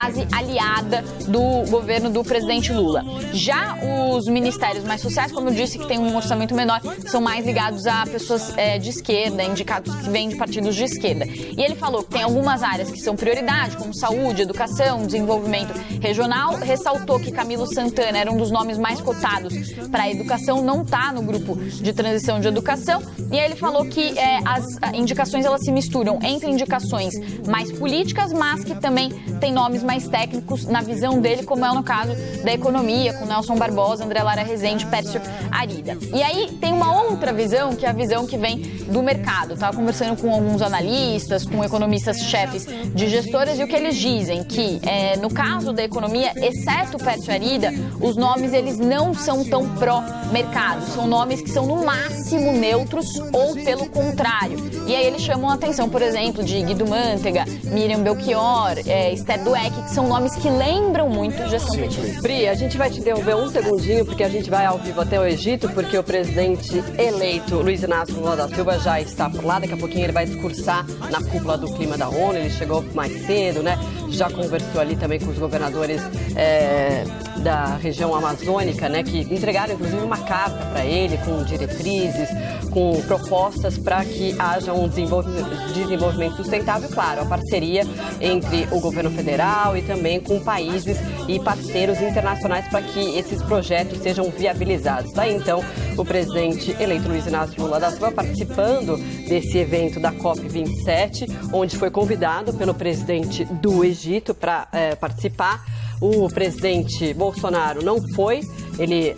base aliada do governo do presidente Lula. Já os ministérios mais sociais, como eu disse, que tem um orçamento menor, são mais ligados a pessoas de esquerda, indicados que vêm de partidos de esquerda. E ele falou que tem algumas áreas que são prioridade, como saúde, educação, desenvolvimento regional. Ressaltou que Camilo Santana era um dos nomes mais cotados para a educação, não está no grupo de transição de educação. E aí ele falou que as indicações elas se misturam entre indicações mais políticas, mas que também tem nomes mais técnicos na visão dele, como é no caso da economia, com Nelson Barbosa, André Lara Rezende, Pércio Arida. E aí tem uma outra visão, que é a visão que vem do mercado. Estava conversando com alguns analistas, com economistas-chefes de gestoras, e o que eles dizem que, no caso da economia, exceto Pércio Arida, os nomes eles não são tão pró-mercado. São nomes que são, no máximo, neutros ou pelo contrário. E aí eles chamam a atenção, por exemplo, de Guido Mantega, Miriam Belchior, Esther Dweck, que são nomes que lembram muito gestão petista. Pri, a gente vai te interromper um segundinho, porque a gente vai ao vivo até o Egito, porque o presidente eleito, Luiz Inácio Lula da Silva, já está por lá. Daqui a pouquinho ele vai discursar na cúpula do clima da ONU. Ele chegou mais cedo, né? Já conversou ali também com os governadores da região amazônica, né? Que entregaram, inclusive, uma carta para ele com diretrizes, com propostas para que haja um desenvolvimento sustentável, claro, a parceria entre o governo federal e também com países e parceiros internacionais para que esses projetos sejam viabilizados. Daí, então, o presidente eleito Luiz Inácio Lula da Silva participando desse evento da COP27, onde foi convidado pelo presidente do Egito para participar. O presidente Bolsonaro não foi, ele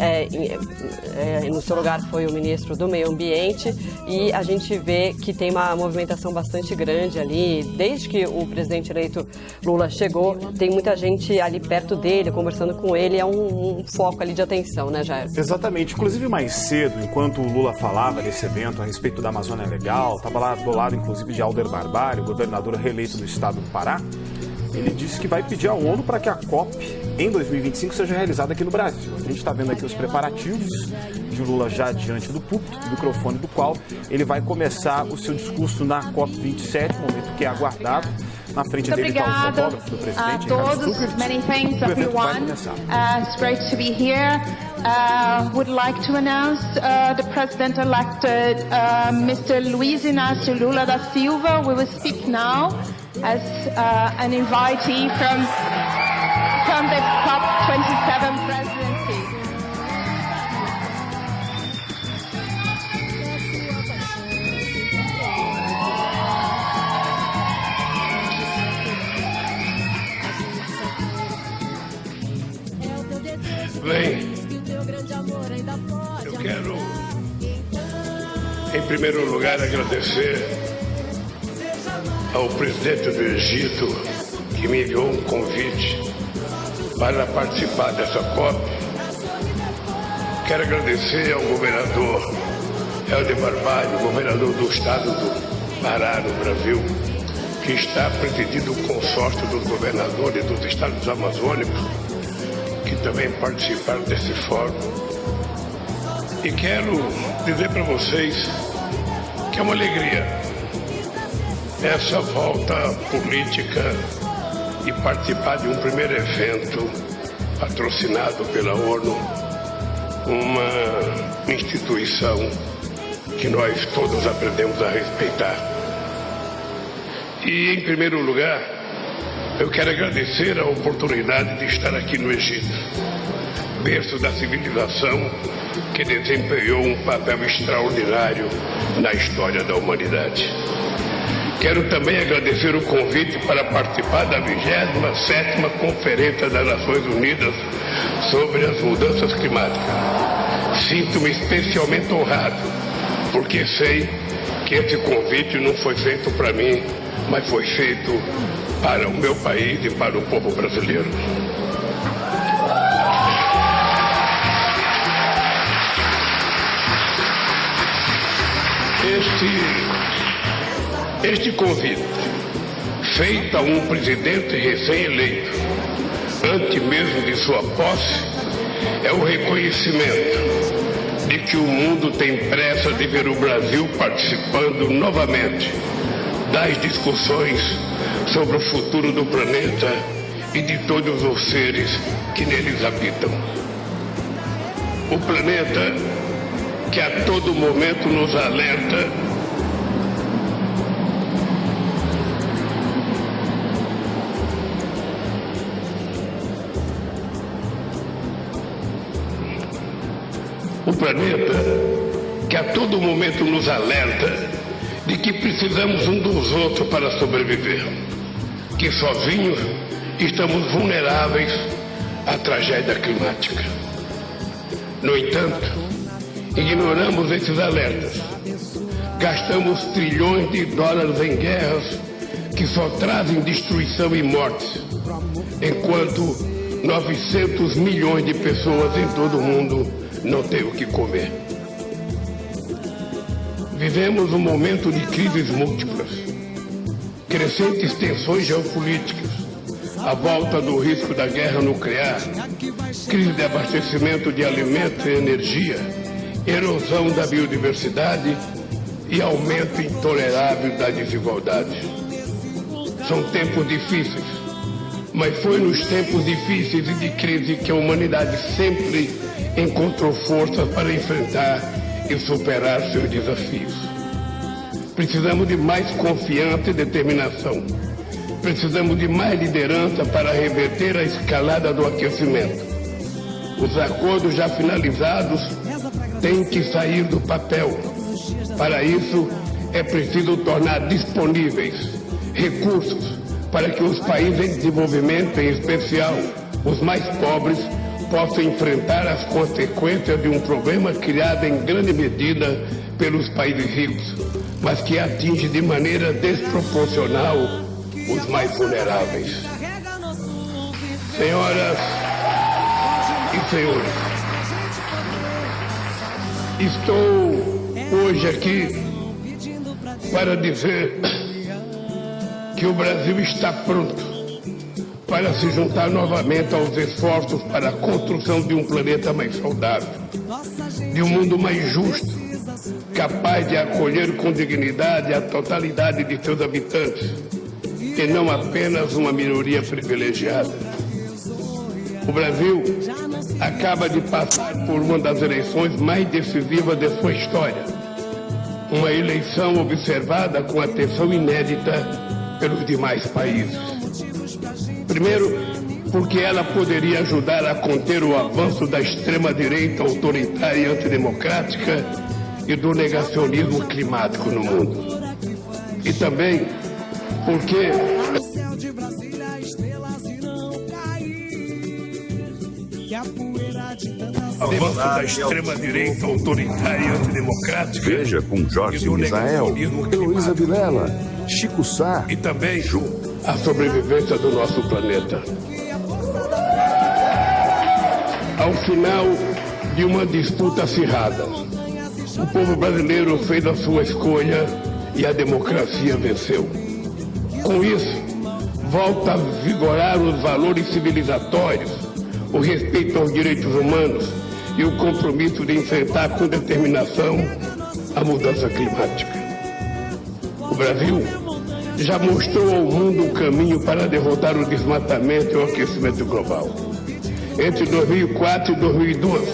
no seu lugar foi o ministro do Meio Ambiente, e a gente vê que tem uma movimentação bastante grande ali. Desde que o presidente eleito Lula chegou, tem muita gente ali perto dele, conversando com ele, é um foco ali de atenção, né, Jair? Exatamente, inclusive mais cedo, enquanto o Lula falava desse evento a respeito da Amazônia Legal, estava lá do lado inclusive de Alder Barbari, o governador reeleito do estado do Pará. Ele disse que vai pedir à ONU para que a COP em 2025 seja realizada aqui no Brasil. A gente está vendo aqui os preparativos de Lula já diante do púlpito, do microfone do qual ele vai começar o seu discurso na COP27, momento que é aguardado. Na frente dele está o fotógrafo do presidente, a todos. Many thanks, everyone. It's great to be here. Would like to announce the president-elect, Mr. Luiz Inácio Lula da Silva. We will speak now as an invitee from the COP27 presidency. Bem, eu quero, em primeiro lugar, agradecer ao presidente do Egito, que me enviou um convite para participar dessa COP. Quero agradecer ao governador Helder Barbalho, governador do estado do Pará, no Brasil, que está presidindo o consórcio dos governadores dos estados amazônicos, que também participaram desse fórum. E quero dizer para vocês que é uma alegria essa volta política e participar de um primeiro evento patrocinado pela ONU, uma instituição que nós todos aprendemos a respeitar. E, em primeiro lugar, eu quero agradecer a oportunidade de estar aqui no Egito, berço da civilização que desempenhou um papel extraordinário na história da humanidade. Quero também agradecer o convite para participar da 27ª Conferência das Nações Unidas sobre as Mudanças Climáticas. Sinto-me especialmente honrado, porque sei que esse convite não foi feito para mim, mas foi feito para o meu país e para o povo brasileiro. Este convite, feito a um presidente recém-eleito, antes mesmo de sua posse, é o reconhecimento de que o mundo tem pressa de ver o Brasil participando novamente das discussões sobre o futuro do planeta e de todos os seres que neles habitam. O planeta que a todo momento nos alerta de que precisamos um dos outros para sobreviver, que sozinhos estamos vulneráveis à tragédia climática. No entanto, ignoramos esses alertas. Gastamos trilhões de dólares em guerras que só trazem destruição e mortes, enquanto 900 milhões de pessoas em todo o mundo não têm o que comer. Vivemos um momento de crises múltiplas, crescentes tensões geopolíticas, a volta do risco da guerra nuclear, crise de abastecimento de alimentos e energia, erosão da biodiversidade e aumento intolerável da desigualdade. São tempos difíceis, mas foi nos tempos difíceis e de crise que a humanidade sempre encontrou forças para enfrentar e superar seus desafios. Precisamos de mais confiança e determinação. Precisamos de mais liderança para reverter a escalada do aquecimento. Os acordos já finalizados têm que sair do papel. Para isso, é preciso tornar disponíveis recursos para que os países em desenvolvimento, em especial os mais pobres, possam enfrentar as consequências de um problema criado em grande medida pelos países ricos, mas que atinge de maneira desproporcional os mais vulneráveis. Senhoras e senhores, estou hoje aqui para dizer que o Brasil está pronto para se juntar novamente aos esforços para a construção de um planeta mais saudável, de um mundo mais justo, capaz de acolher com dignidade a totalidade de seus habitantes, e não apenas uma minoria privilegiada. O Brasil acaba de passar por uma das eleições mais decisivas de sua história, uma eleição observada com atenção inédita pelos demais países. Primeiro, porque ela poderia ajudar a conter o avanço da extrema-direita autoritária e antidemocrática e do negacionismo climático no mundo. E também porque o avanço da extrema-direita autoritária e antidemocrática. Veja com Jorge Misael, Heloísa Vilela, Chico Sá e também a sobrevivência do nosso planeta. Ao final de uma disputa acirrada, o povo brasileiro fez a sua escolha e a democracia venceu. Com isso, volta a vigorar os valores civilizatórios, o respeito aos direitos humanos e o compromisso de enfrentar com determinação a mudança climática. O Brasil já mostrou ao mundo um caminho para derrotar o desmatamento e o aquecimento global. Entre 2004 e 2012,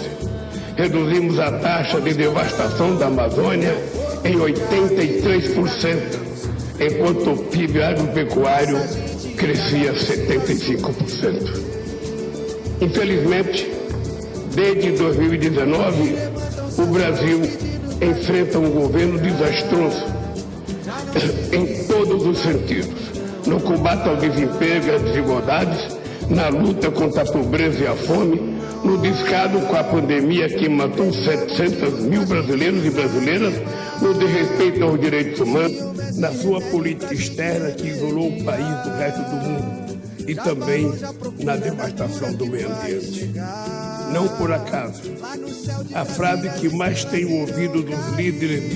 reduzimos a taxa de devastação da Amazônia em 83%, enquanto o PIB agropecuário crescia 75%. Infelizmente, desde 2019, o Brasil enfrenta um governo desastroso em todos os sentidos, no combate ao desemprego e às desigualdades, na luta contra a pobreza e a fome, no descaso com a pandemia que matou 700 mil brasileiros e brasileiras, no desrespeito aos direitos humanos, na sua política externa que isolou o país do resto do mundo e também na devastação do meio ambiente. Não por acaso, a frase que mais tenho ouvido dos líderes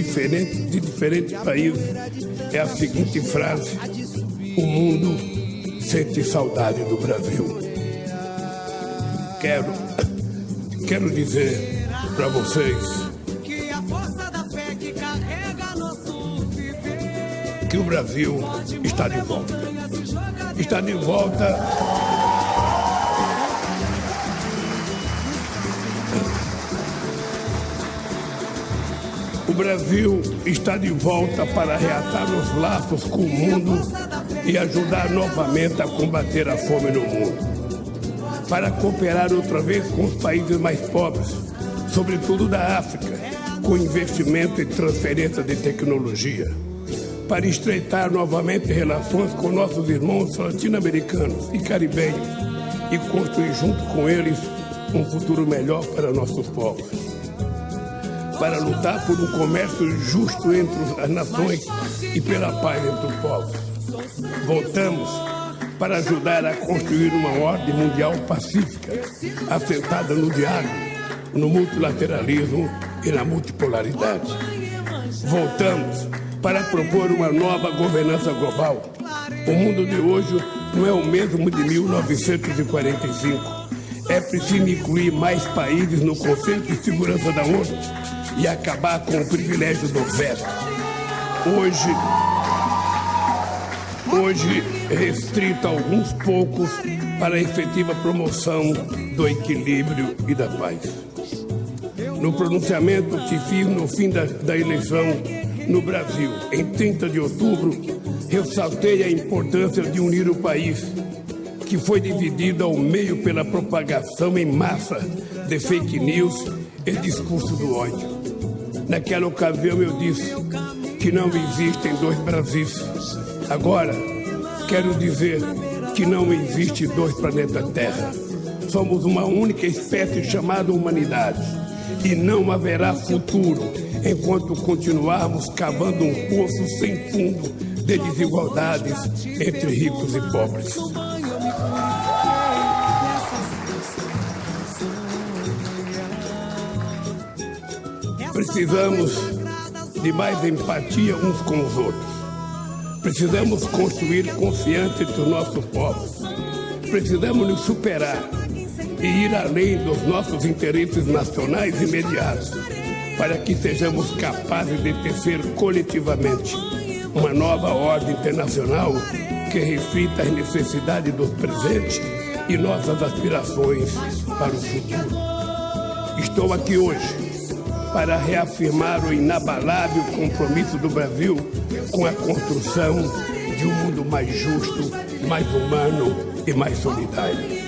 de diferentes países é a seguinte frase: o mundo sente saudade do Brasil. Quero dizer para vocês que o Brasil está de volta. Está de volta O Brasil está de volta para reatar os laços com o mundo e ajudar novamente a combater a fome no mundo. Para cooperar outra vez com os países mais pobres, sobretudo da África, com investimento e transferência de tecnologia. Para estreitar novamente relações com nossos irmãos latino-americanos e caribenhos e construir junto com eles um futuro melhor para nossos povos. Para lutar por um comércio justo entre as nações e pela paz entre os povos. Voltamos para ajudar a construir uma ordem mundial pacífica, assentada no diálogo, no multilateralismo e na multipolaridade. Voltamos para propor uma nova governança global. O mundo de hoje não é o mesmo de 1945. É preciso incluir mais países no Conselho de Segurança da ONU e acabar com o privilégio do veto. Hoje restrito a alguns poucos para a efetiva promoção do equilíbrio e da paz. No pronunciamento que fiz no fim da eleição no Brasil, em 30 de outubro, ressaltei a importância de unir o país, que foi dividido ao meio pela propagação em massa de fake news e discurso do ódio. Naquela ocasião eu disse que não existem dois Brasis. Agora, quero dizer que não existe dois planetas Terra. Somos uma única espécie chamada humanidade. E não haverá futuro enquanto continuarmos cavando um poço sem fundo de desigualdades entre ricos e pobres. Precisamos de mais empatia uns com os outros. Precisamos construir confiança entre os nossos povos. Precisamos nos superar e ir além dos nossos interesses nacionais imediatos, para que sejamos capazes de tecer coletivamente uma nova ordem internacional que reflita as necessidades do presente e nossas aspirações para o futuro. Estou aqui hoje para reafirmar o inabalável compromisso do Brasil com a construção de um mundo mais justo, mais humano e mais solidário.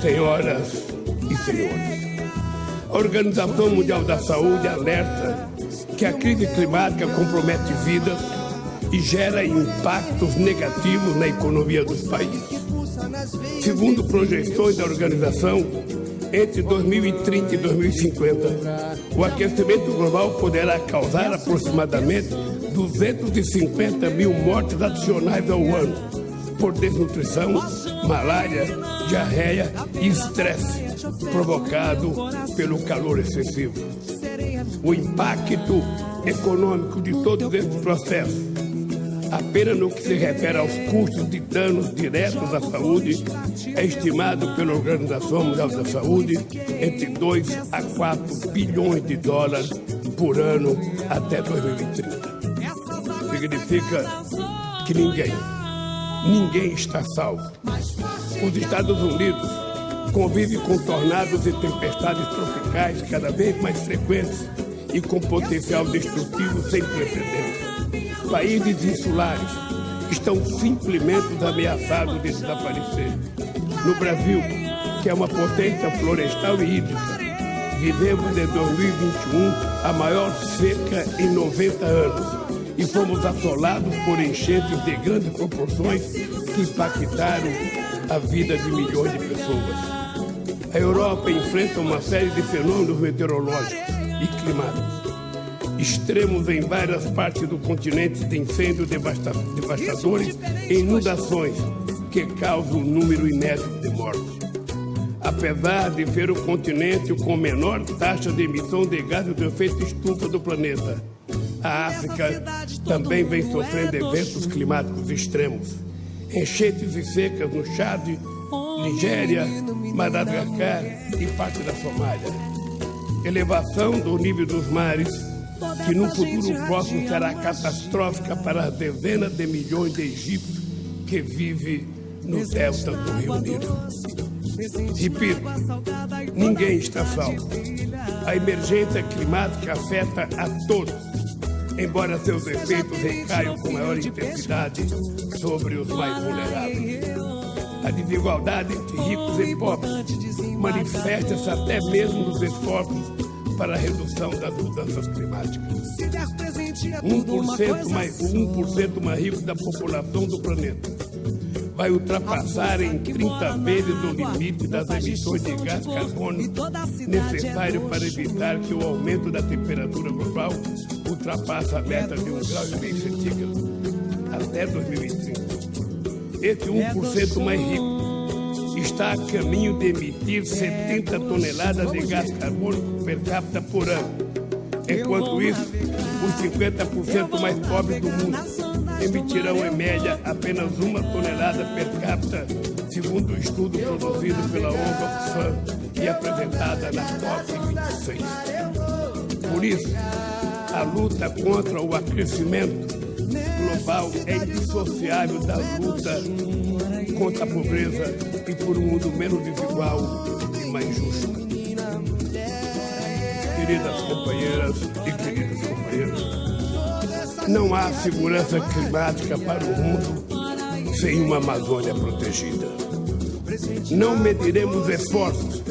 Senhoras e senhores, a Organização Mundial da Saúde alerta que a crise climática compromete vidas e gera impactos negativos na economia dos países. Segundo projeções da organização, entre 2030 e 2050, o aquecimento global poderá causar aproximadamente 250 mil mortes adicionais ao ano por desnutrição, malária, diarreia e estresse provocado pelo calor excessivo. O impacto econômico de todos esses processos, apenas no que se refere aos custos de danos diretos à saúde, é estimado pela Organização Mundial da Saúde entre 2 a 4 bilhões de dólares por ano até 2030. Significa que ninguém está salvo. Os Estados Unidos convivem com tornados e tempestades tropicais cada vez mais frequentes e com potencial destrutivo sem precedentes. Países insulares estão simplesmente ameaçados de desaparecer. No Brasil, que é uma potência florestal e hídrica, vivemos em 2021 a maior seca em 90 anos e fomos assolados por enchentes de grandes proporções que impactaram a vida de milhões de pessoas. A Europa enfrenta uma série de fenômenos meteorológicos e climáticos extremos em várias partes do continente, de incêndios devastadores e inundações que causam um número inédito de mortes. Apesar de ser o continente com menor taxa de emissão de gases de efeito estufa do planeta, a África também vem sofrendo eventos climáticos extremos. Enchentes e secas no Chad, Nigéria, Madagascar e parte da Somália. Elevação do nível dos mares, que no futuro próximo será catastrófica para as dezenas de milhões de egípcios que vivem no delta do Rio Nilo. Repito, ninguém está salvo. A emergência climática afeta a todos, embora seus efeitos recaiam com maior intensidade sobre os mais vulneráveis. A desigualdade entre ricos e pobres manifesta-se até mesmo nos esforços para a redução das mudanças climáticas. 1% mais rico da população do planeta vai ultrapassar em 30 vezes o limite das emissões de gás carbônico necessário para evitar que o aumento da temperatura global ultrapasse a meta de 1,5 grau centígrado até 2030. Esse 1% mais rico está a caminho de emitir 70 toneladas de gás carbônico per capita por ano. Enquanto isso, os 50% mais pobres do mundo emitirão em média apenas 1 tonelada per capita, segundo o estudo produzido pela ONG Oxfam e apresentada na COP26. Por isso, a luta contra o aquecimento global é indissociável da luta contra a pobreza e por um mundo menos desigual e mais justo. Queridas companheiras e queridos companheiros, não há segurança climática para o mundo sem uma Amazônia protegida. Não mediremos esforços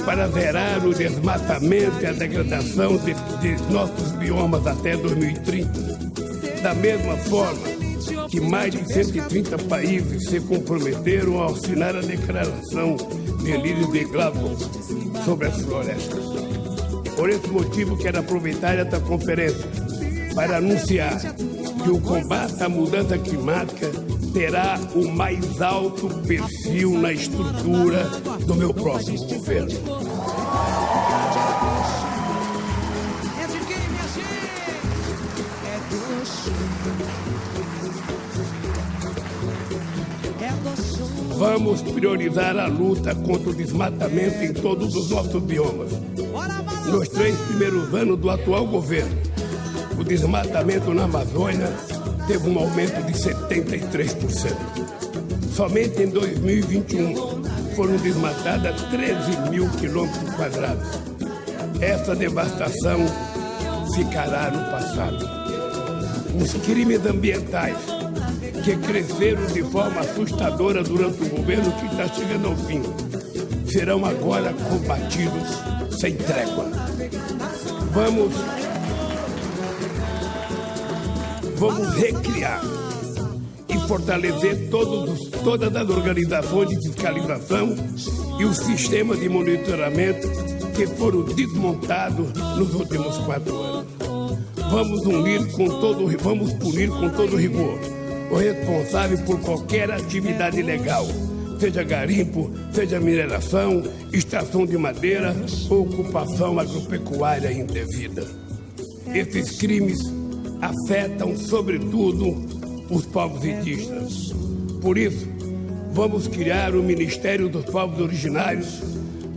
para zerar o desmatamento e a degradação de nossos biomas até 2030. Da mesma forma que mais de 130 países se comprometeram a assinar a declaração de líderes de Glasgow sobre as florestas. Por esse motivo, quero aproveitar esta conferência para anunciar que o combate à mudança climática terá o mais alto perfil na estrutura do meu próximo governo. Vamos priorizar a luta contra o desmatamento em todos os nossos biomas. Nos 3 primeiros anos do atual governo, o desmatamento na Amazônia teve um aumento de 73%. Somente em 2021 foram desmatadas 13 mil quilômetros quadrados. Essa devastação ficará no passado. Os crimes ambientais que cresceram de forma assustadora durante o governo que está chegando ao fim serão agora combatidos sem trégua. Vamos recriar e fortalecer todas as organizações de fiscalização e o sistema de monitoramento que foram desmontados nos últimos 4 anos. Vamos punir com todo rigor o responsável por qualquer atividade ilegal, seja garimpo, seja mineração, extração de madeira ou ocupação agropecuária indevida. Esses crimes afetam, sobretudo, os povos indígenas. Por isso, vamos criar o Ministério dos Povos Originários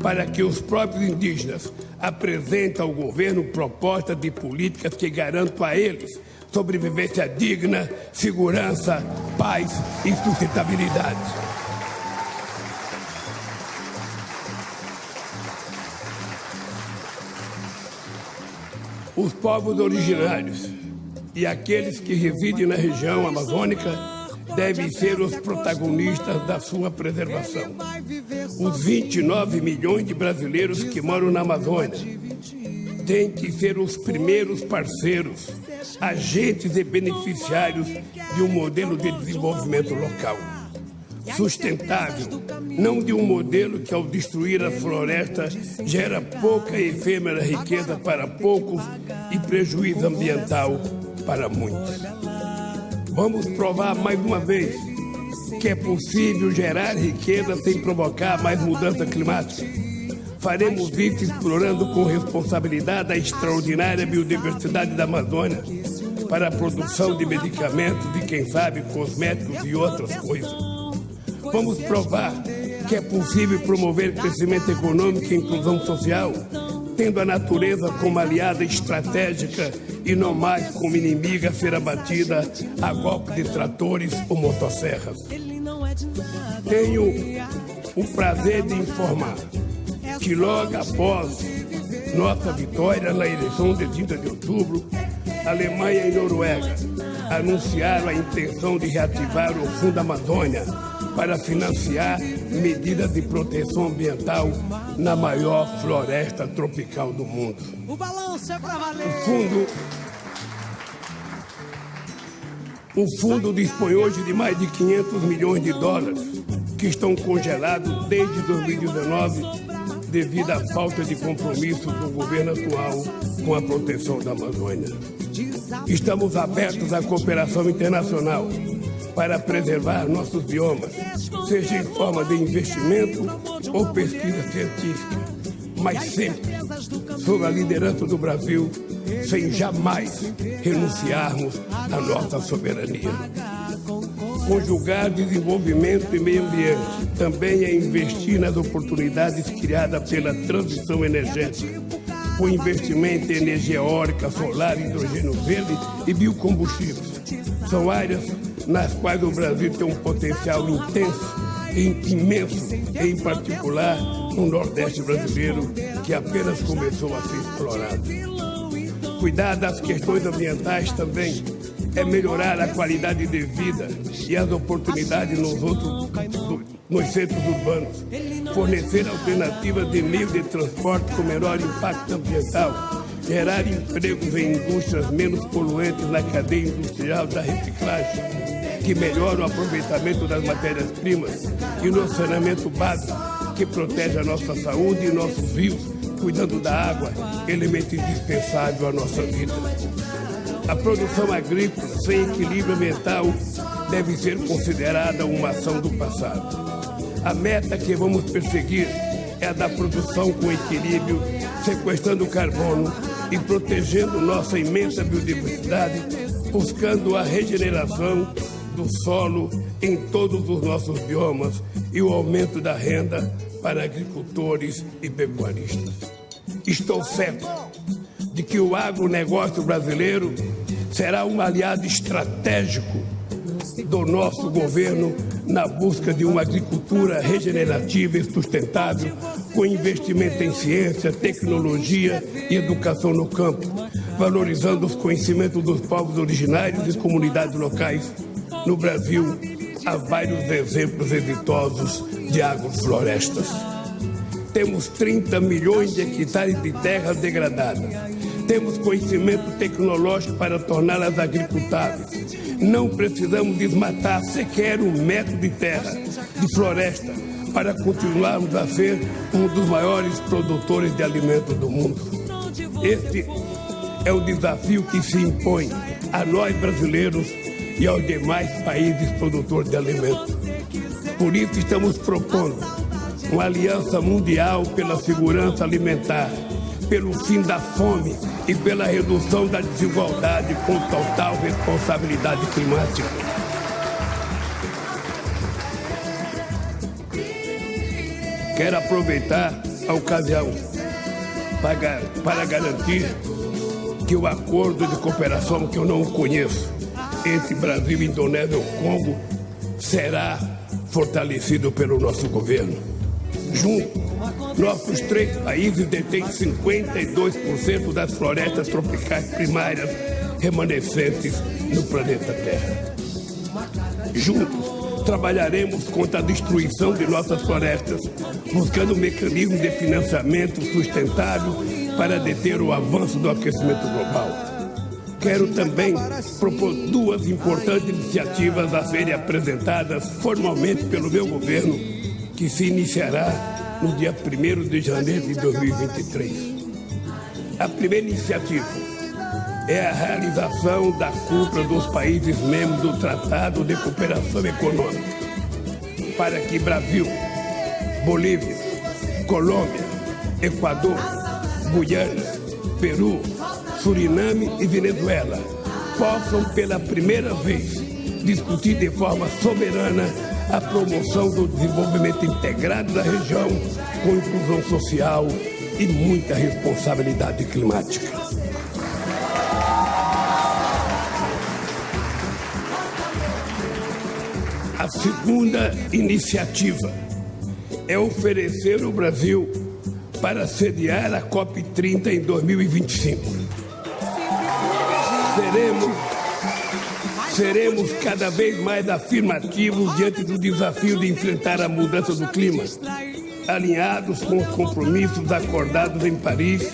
para que os próprios indígenas apresentem ao governo propostas de políticas que garantam a eles sobrevivência digna, segurança, paz e sustentabilidade. Os povos originários e aqueles que residem na região amazônica devem ser os protagonistas da sua preservação. Os 29 milhões de brasileiros que moram na Amazônia têm que ser os primeiros parceiros, agentes e beneficiários de um modelo de desenvolvimento local sustentável, não de um modelo que, ao destruir a floresta, gera pouca e efêmera riqueza para poucos e prejuízo ambiental para muitos. Vamos provar mais uma vez que é possível gerar riqueza sem provocar mais mudança climática. Faremos isso explorando com responsabilidade a extraordinária biodiversidade da Amazônia para a produção de medicamentos e, quem sabe, cosméticos e outras coisas. Vamos provar que é possível promover crescimento econômico e inclusão social, tendo a natureza como aliada estratégica e não mais como inimiga a ser abatida a golpe de tratores ou motosserras. Tenho o prazer de informar que logo após nossa vitória na eleição de 30 de outubro, Alemanha e Noruega anunciaram a intenção de reativar o Fundo Amazônia para financiar medidas de proteção ambiental na maior floresta tropical do mundo. O balanço é pra valer! O fundo dispõe hoje de mais de 500 milhões de dólares, que estão congelados desde 2019 devido à falta de compromisso do governo atual com a proteção da Amazônia. Estamos abertos à cooperação internacional para preservar nossos biomas, seja em forma de investimento ou pesquisa científica, mas sempre sob a liderança do Brasil, sem jamais renunciarmos à nossa soberania. Conjugar desenvolvimento e meio ambiente também é investir nas oportunidades criadas pela transição energética, com investimento em energia eólica, solar, hidrogênio verde e biocombustíveis. São áreas nas quais o Brasil tem um potencial intenso e imenso, em particular no Nordeste brasileiro, que apenas começou a ser explorado. Cuidar das questões ambientais também é melhorar a qualidade de vida e as oportunidades nos centros urbanos, fornecer alternativas de meio de transporte com menor impacto ambiental, gerar empregos em indústrias menos poluentes na cadeia industrial da reciclagem, que melhora o aproveitamento das matérias-primas e no saneamento básico, que protege a nossa saúde e nossos rios, cuidando da água, elemento indispensável à nossa vida. A produção agrícola sem equilíbrio ambiental deve ser considerada uma ação do passado. A meta que vamos perseguir é a da produção com equilíbrio, sequestrando carbono e protegendo nossa imensa biodiversidade, buscando a regeneração do solo em todos os nossos biomas e o aumento da renda para agricultores e pecuaristas. Estou certo de que o agronegócio brasileiro será um aliado estratégico do nosso governo na busca de uma agricultura regenerativa e sustentável, com investimento em ciência, tecnologia e educação no campo, valorizando os conhecimentos dos povos originários e comunidades locais. No Brasil, há vários exemplos exitosos de agroflorestas. Temos 30 milhões de hectares de terras degradadas. Temos conhecimento tecnológico para torná-las agricultáveis. Não precisamos desmatar sequer 1 metro de terra, de floresta, para continuarmos a ser um dos maiores produtores de alimentos do mundo. Este é o desafio que se impõe a nós brasileiros e aos demais países produtores de alimentos. Por isso estamos propondo uma aliança mundial pela segurança alimentar, pelo fim da fome e pela redução da desigualdade com total responsabilidade climática. Quero aproveitar a ocasião para garantir que o acordo de cooperação, que eu não conheço, entre Brasil, Indonésia e Congo, será fortalecido pelo nosso governo. Juntos, nossos 3 países detêm 52% das florestas tropicais primárias remanescentes no planeta Terra. Juntos, trabalharemos contra a destruição de nossas florestas, buscando mecanismos de financiamento sustentável para deter o avanço do aquecimento global. Quero também propor 2 importantes iniciativas a serem apresentadas formalmente pelo meu governo, que se iniciará no dia 1º de janeiro de 2023. A primeira iniciativa é a realização da cúpula dos países membros do Tratado de Cooperação Econômica, para que Brasil, Bolívia, Colômbia, Equador, Guiana, Peru, Suriname e Venezuela possam pela primeira vez discutir de forma soberana a promoção do desenvolvimento integrado da região, com inclusão social e muita responsabilidade climática. A segunda iniciativa é oferecer o Brasil para sediar a COP30 em 2025. seremos cada vez mais afirmativos diante do desafio de enfrentar a mudança do clima, alinhados com os compromissos acordados em Paris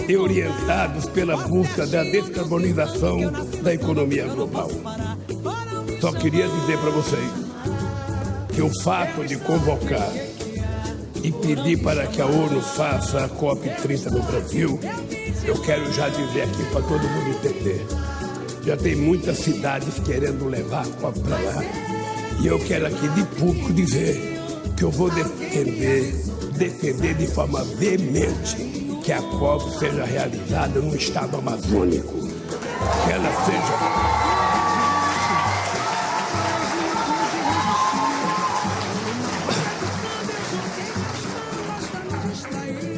e orientados pela busca da descarbonização da economia global. Só queria dizer para vocês que o fato de convocar e pedir para que a ONU faça a COP30 no Brasil, eu quero já dizer aqui para todo mundo entender. Já tem muitas cidades querendo levar a COP para lá. E eu quero aqui de público dizer que eu vou defender de forma veemente que a COP seja realizada no estado amazônico. Que ela seja...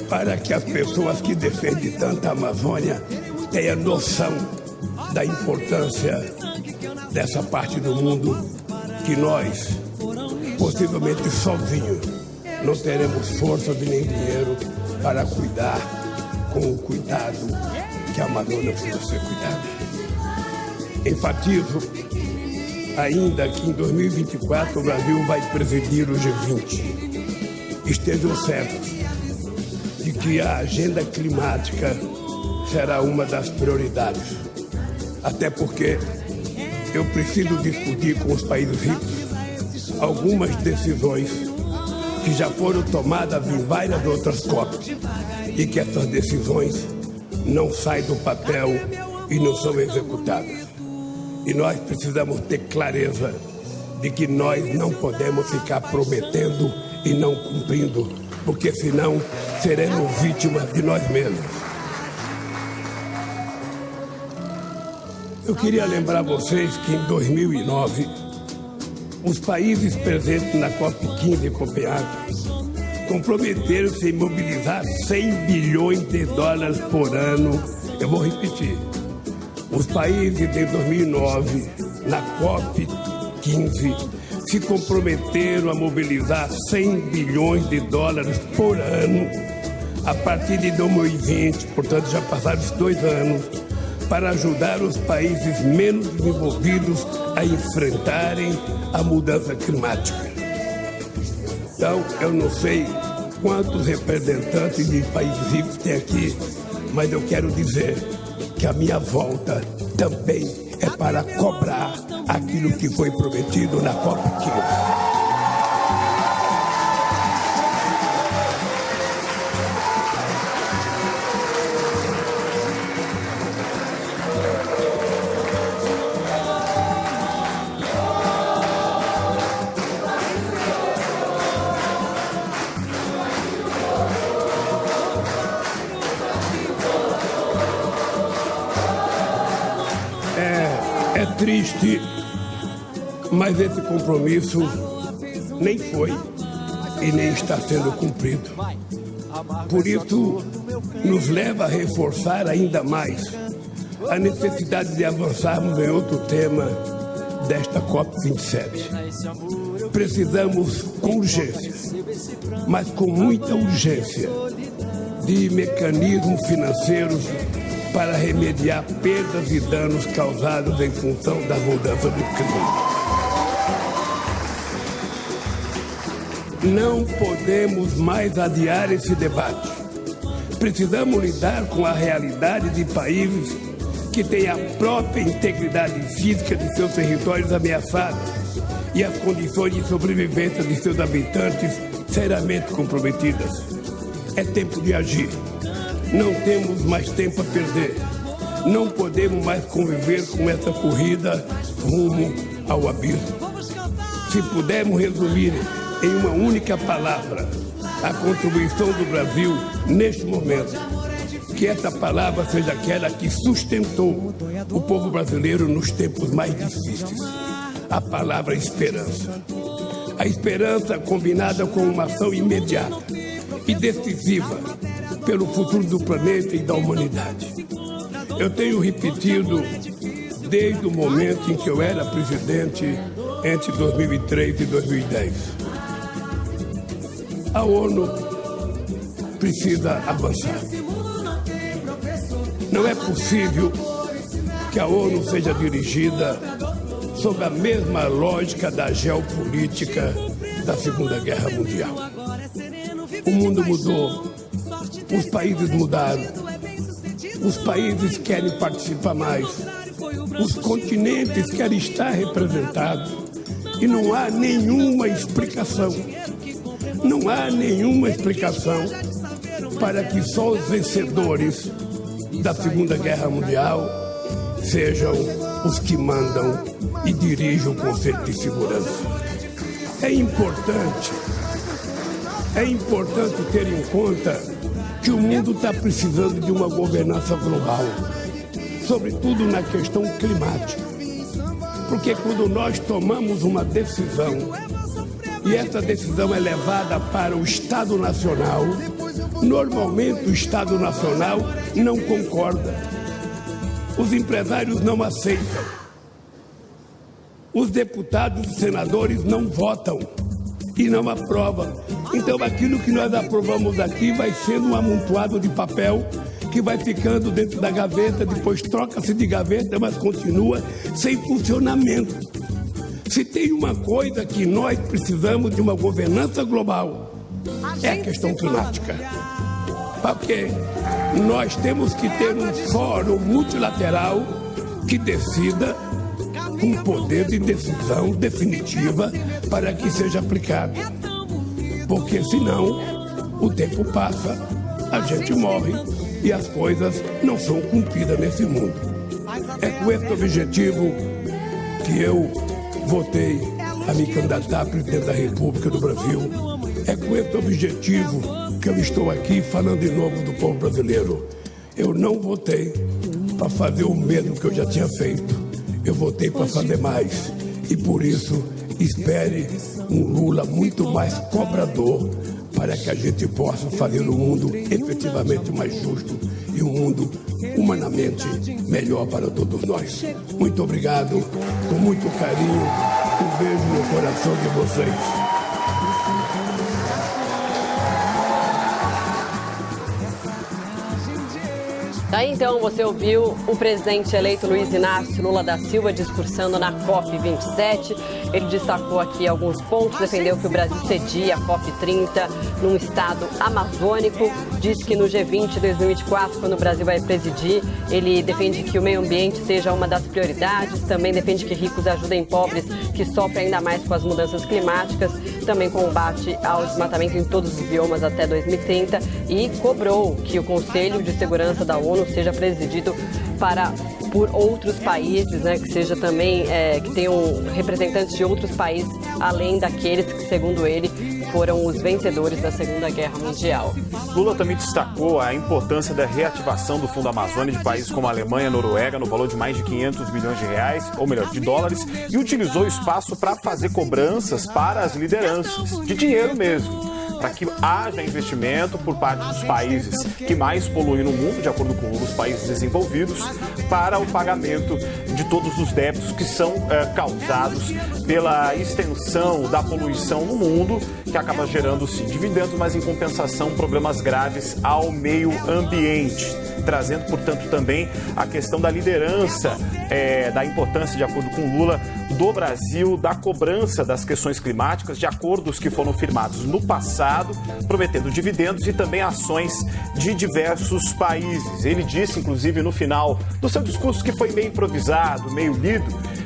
para que as pessoas que defendem tanto a Amazônia tenham noção da importância dessa parte do mundo que nós, possivelmente sozinhos, não teremos força nem dinheiro para cuidar com o cuidado que a Amazônia precisa ser cuidada. Enfatizo ainda que em 2024 o Brasil vai presidir o G20. Estejam certos de que a agenda climática será uma das prioridades. Até porque eu preciso discutir com os países ricos algumas decisões que já foram tomadas em várias outras COPs e que essas decisões não saem do papel e não são executadas. E nós precisamos ter clareza de que nós não podemos ficar prometendo e não cumprindo, porque senão seremos vítimas de nós mesmos. Eu queria lembrar vocês que em 2009, os países presentes na COP15 em Copenhague comprometeram-se em mobilizar 100 bilhões de dólares por ano. Eu vou repetir. Os países de 2009, na COP15, se comprometeram a mobilizar 100 bilhões de dólares por ano a partir de 2020, portanto já passaram 2 anos, para ajudar os países menos desenvolvidos a enfrentarem a mudança climática. Então, eu não sei quantos representantes de países ricos tem aqui, mas eu quero dizer que a minha volta também é para cobrar aquilo que foi prometido na COP15. É triste, mas esse compromisso nem foi e nem está sendo cumprido. Por isso, nos leva a reforçar ainda mais a necessidade de avançarmos em outro tema desta COP27. Precisamos com urgência, mas com muita urgência, de mecanismos financeiros para remediar perdas e danos causados em função da mudança do clima. Não podemos mais adiar esse debate. Precisamos lidar com a realidade de países que têm a própria integridade física de seus territórios ameaçados e as condições de sobrevivência de seus habitantes seriamente comprometidas. É tempo de agir. Não temos mais tempo a perder. Não podemos mais conviver com essa corrida rumo ao abismo. Se pudermos resumir em uma única palavra a contribuição do Brasil neste momento, que essa palavra seja aquela que sustentou o povo brasileiro nos tempos mais difíceis. A palavra esperança. A esperança combinada com uma ação imediata e decisiva pelo futuro do planeta e da humanidade. Eu tenho repetido desde o momento em que eu era presidente, entre 2003 e 2010. A ONU precisa avançar. Não é possível que a ONU seja dirigida sob a mesma lógica da geopolítica da Segunda Guerra Mundial. O mundo mudou, os países mudaram, os países querem participar mais, os continentes querem estar representados e não há nenhuma explicação. Não há nenhuma explicação para que só os vencedores da Segunda Guerra Mundial sejam os que mandam e dirigem o Conselho de Segurança. É importante ter em conta que o mundo está precisando de uma governança global, sobretudo na questão climática. Porque quando nós tomamos uma decisão e essa decisão é levada para o Estado Nacional, normalmente o Estado Nacional não concorda. Os empresários não aceitam. Os deputados e senadores não votam e não aprovam. Então aquilo que nós aprovamos aqui vai sendo um amontoado de papel que vai ficando dentro da gaveta, depois troca-se de gaveta, mas continua sem funcionamento. Se tem uma coisa que nós precisamos de uma governança global, é a questão climática. Porque nós temos que ter um fórum multilateral que decida com poder de decisão definitiva para que seja aplicado. Porque senão o tempo passa, a gente morre e as coisas não são cumpridas nesse mundo. É com esse objetivo que eu votei a me candidatar a presidente da República do Brasil. É com esse objetivo que eu estou aqui falando de novo do povo brasileiro. Eu não votei para fazer o mesmo que eu já tinha feito. Eu votei para fazer mais. E por isso, espere um Lula muito mais cobrador para que a gente possa fazer um mundo efetivamente mais justo e um mundo humanamente melhor para todos nós. Muito obrigado, com muito carinho, um beijo no coração de vocês. Aí então você ouviu o presidente eleito Luiz Inácio Lula da Silva discursando na COP27. Ele destacou aqui alguns pontos, defendeu que o Brasil cedia a COP30 num estado amazônico, disse que no G20 2024, quando o Brasil vai presidir, ele defende que o meio ambiente seja uma das prioridades, também defende que ricos ajudem pobres que sofrem ainda mais com as mudanças climáticas, também combate ao desmatamento em todos os biomas até 2030 e cobrou que o Conselho de Segurança da ONU seja presidido por outros países, né, que seja também que tenham representantes de outros países, além daqueles que, segundo ele, foram os vencedores da Segunda Guerra Mundial. Lula também destacou a importância da reativação do Fundo Amazônia de países como a Alemanha e a Noruega, no valor de mais de 500 milhões de reais, ou melhor, de dólares, e utilizou o espaço para fazer cobranças para as lideranças, de dinheiro mesmo, para que haja investimento por parte dos países que mais poluem no mundo, de acordo com os países desenvolvidos, para o pagamento de todos os débitos que são causados pela extensão da poluição no mundo, que acaba gerando, sim, dividendos, mas em compensação problemas graves ao meio ambiente, trazendo, portanto, também a questão da liderança, da importância, de acordo com Lula, do Brasil, da cobrança das questões climáticas, de acordos que foram firmados no passado, prometendo dividendos e também ações de diversos países. Ele disse, inclusive, no final do seu discurso, que foi meio improvisado, meio lido,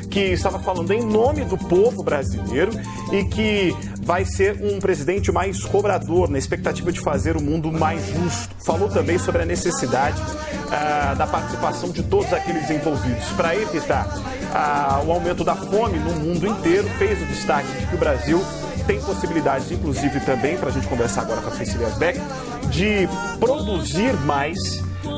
que estava falando em nome do povo brasileiro e que vai ser um presidente mais cobrador, na expectativa de fazer o mundo mais justo. Falou também sobre a necessidade da participação de todos aqueles envolvidos para evitar o aumento da fome no mundo inteiro. Fez o destaque de que o Brasil tem possibilidades, inclusive também, para a gente conversar agora com a Priscila Asbeck, de produzir mais,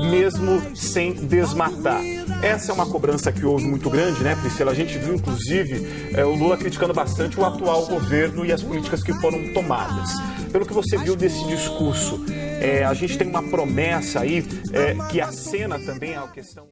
mesmo sem desmatar. Essa é uma cobrança que houve muito grande, né, Priscila? A gente viu, inclusive, o Lula criticando bastante o atual governo e as políticas que foram tomadas. Pelo que você viu desse discurso, a gente tem uma promessa aí que acena também a questão...